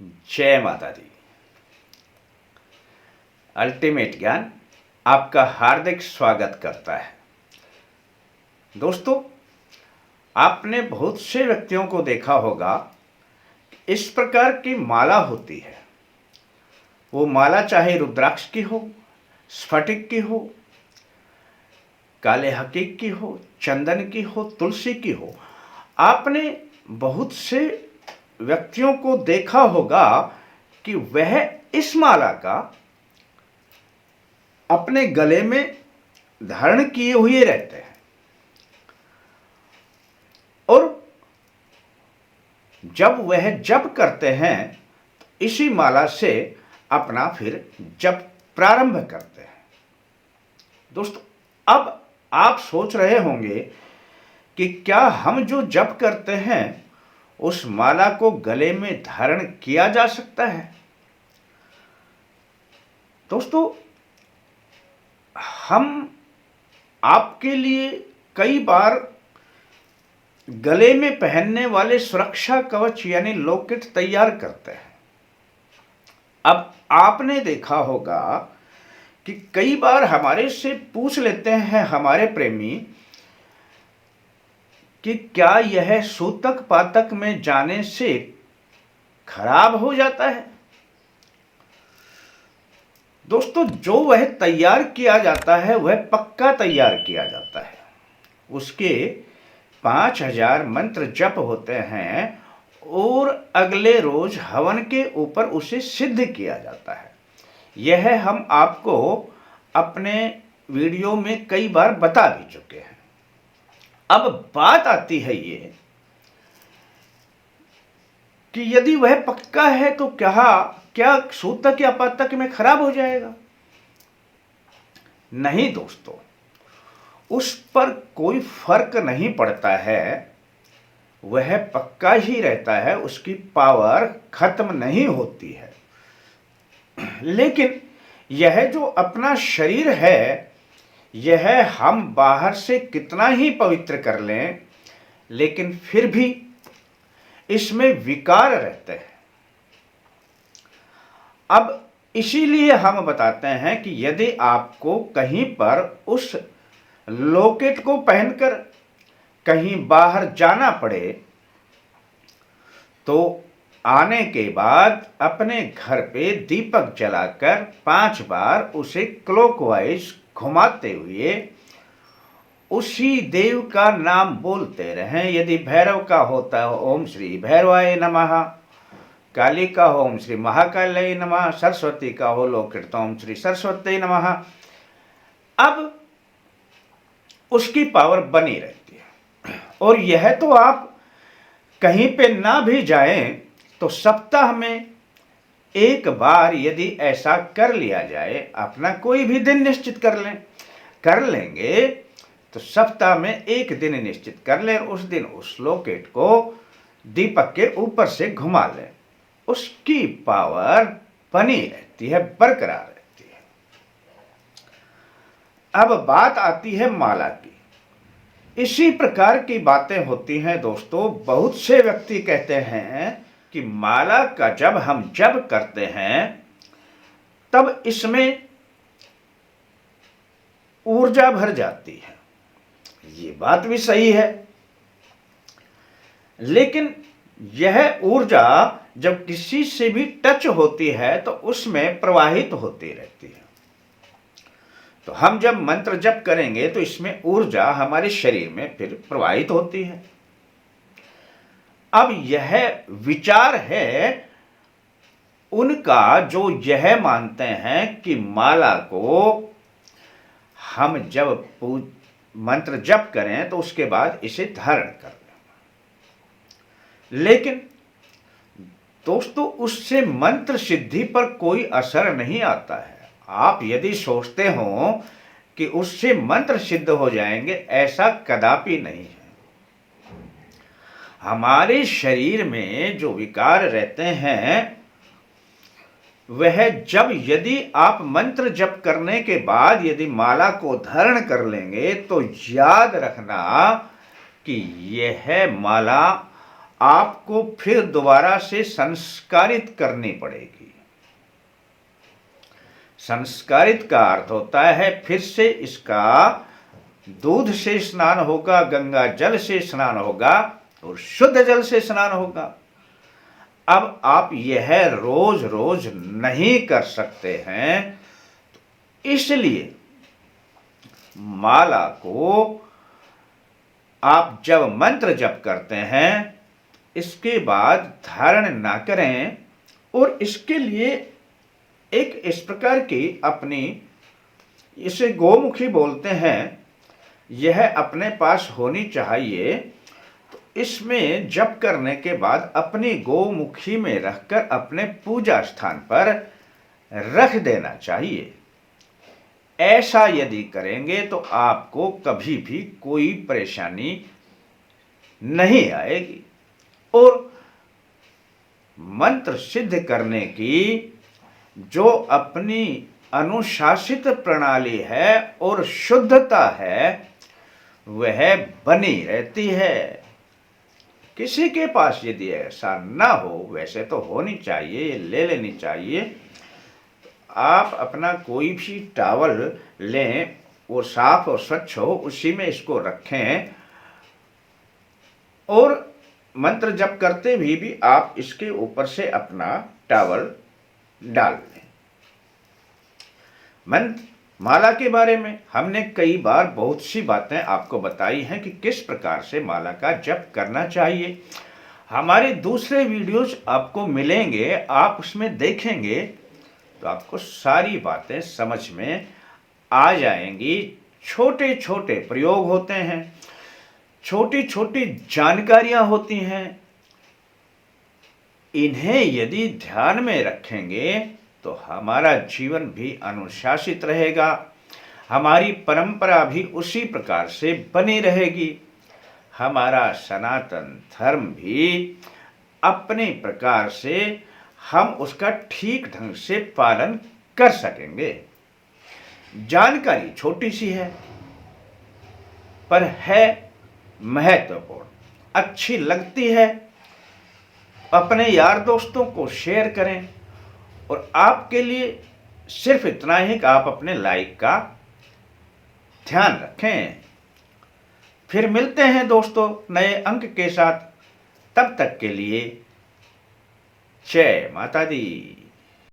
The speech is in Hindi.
जय माता दी। अल्टीमेट ज्ञान आपका हार्दिक स्वागत करता है। दोस्तों, आपने बहुत से व्यक्तियों को देखा होगा, इस प्रकार की माला होती है। वो माला चाहे रुद्राक्ष की हो, स्फटिक की हो, काले हकीक की हो, चंदन की हो, तुलसी की हो। आपने बहुत से व्यक्तियों को देखा होगा कि वह इस माला का अपने गले में धारण किए हुए रहते हैं और जब वह जप करते हैं तो इसी माला से अपना फिर जप प्रारंभ करते हैं। दोस्तों, अब आप सोच रहे होंगे कि क्या हम जो जप करते हैं उस माला को गले में धारण किया जा सकता है? दोस्तों, हम आपके लिए कई बार गले में पहनने वाले सुरक्षा कवच यानी लॉकेट तैयार करते हैं। अब आपने देखा होगा कि कई बार हमारे से पूछ लेते हैं हमारे प्रेमी कि क्या यह सूतक पातक में जाने से खराब हो जाता है? दोस्तों, जो वह तैयार किया जाता है वह पक्का तैयार किया जाता है। उसके 5000 मंत्र जप होते हैं और अगले रोज हवन के ऊपर उसे सिद्ध किया जाता है। यह हम आपको अपने वीडियो में कई बार बता भी चुके हैं। अब बात आती है ये कि यदि वह पक्का है तो क्या सूतक या पातक में खराब हो जाएगा? नहीं दोस्तों, उस पर कोई फर्क नहीं पड़ता है। वह पक्का ही रहता है, उसकी पावर खत्म नहीं होती है। लेकिन यह जो अपना शरीर है, यह हम बाहर से कितना ही पवित्र कर लें, लेकिन फिर भी इसमें विकार रहते हैं। अब इसीलिए हम बताते हैं कि यदि आपको कहीं पर उस लॉकेट को पहनकर कहीं बाहर जाना पड़े तो आने के बाद अपने घर पे दीपक जलाकर 5 बार उसे क्लॉकवाइज घुमाते हुए उसी देव का नाम बोलते रहें। यदि भैरव का होता है ओम श्री भैरवाय नमः, काली का हो ओम श्री महाकाल्यै नमः, सरस्वती का हो लॉकेट तो ओम श्री सरस्वती नमः। अब उसकी पावर बनी रहती है। और यह तो आप कहीं पे ना भी जाएं तो सप्ताह में एक बार यदि ऐसा कर लिया जाए, अपना कोई भी दिन निश्चित कर लेंगे तो सप्ताह में एक दिन निश्चित कर लें, उस दिन उस लॉकेट को दीपक के ऊपर से घुमा लें। उसकी पावर बनी रहती है, बरकरार रहती है। अब बात आती है माला की। इसी प्रकार की बातें होती हैं दोस्तों। बहुत से व्यक्ति कहते हैं कि माला का जब हम जप करते हैं तब इसमें ऊर्जा भर जाती है। ये बात भी सही है, लेकिन यह ऊर्जा जब किसी से भी टच होती है तो उसमें प्रवाहित होती रहती है। तो हम जब मंत्र जप करेंगे तो इसमें ऊर्जा हमारे शरीर में फिर प्रवाहित होती है। अब यह विचार है उनका जो यह मानते हैं कि माला को हम जब मंत्र जप करें तो उसके बाद इसे धारण कर लें। लेकिन दोस्तों, उससे मंत्र सिद्धि पर कोई असर नहीं आता है। आप यदि सोचते हो कि उससे मंत्र सिद्ध हो जाएंगे, ऐसा कदापि नहीं है। हमारे शरीर में जो विकार रहते हैं वह जब यदि आप मंत्र जप करने के बाद यदि माला को धारण कर लेंगे तो याद रखना कि यह माला आपको फिर दोबारा से संस्कारित करनी पड़ेगी। संस्कारित का अर्थ होता है फिर से इसका दूध से स्नान होगा, गंगा जल से स्नान होगा और शुद्ध जल से स्नान होगा। अब आप यह रोज रोज नहीं कर सकते हैं, तो इसलिए माला को आप जब मंत्र जप करते हैं इसके बाद धारण ना करें, और इसके लिए एक इस प्रकार की अपनी, इसे गोमुखी बोलते हैं, यह अपने पास होनी चाहिए। तो इसमें जप करने के बाद अपनी गोमुखी में रखकर अपने पूजा स्थान पर रख देना चाहिए। ऐसा यदि करेंगे तो आपको कभी भी कोई परेशानी नहीं आएगी। और मंत्र सिद्ध करने की जो अपनी अनुशासित प्रणाली है और शुद्धता है वह बनी रहती है। किसी के पास यदि ऐसा ना हो, वैसे तो होनी चाहिए, ले लेनी चाहिए। आप अपना कोई भी टॉवल लें, वो साफ और स्वच्छ हो, उसी में इसको रखें और मंत्र जप करते भी आप इसके ऊपर से अपना टॉवल डाल लें। मंत्र माला के बारे में हमने कई बार बहुत सी बातें आपको बताई हैं कि किस प्रकार से माला का जप करना चाहिए। हमारे दूसरे वीडियोज आपको मिलेंगे, आप उसमें देखेंगे तो आपको सारी बातें समझ में आ जाएंगी। छोटे छोटे प्रयोग होते हैं, छोटी छोटी जानकारियां होती हैं, इन्हें यदि ध्यान में रखेंगे तो हमारा जीवन भी अनुशासित रहेगा, हमारी परंपरा भी उसी प्रकार से बनी रहेगी, हमारा सनातन धर्म भी अपने प्रकार से हम उसका ठीक ढंग से पालन कर सकेंगे। जानकारी छोटी सी है पर है महत्वपूर्ण, अच्छी लगती है, अपने यार दोस्तों को शेयर करें। और आपके लिए सिर्फ इतना ही कि आप अपने लाइक का ध्यान रखें। फिर मिलते हैं दोस्तों नए अंक के साथ, तब तक के लिए जय माता दी।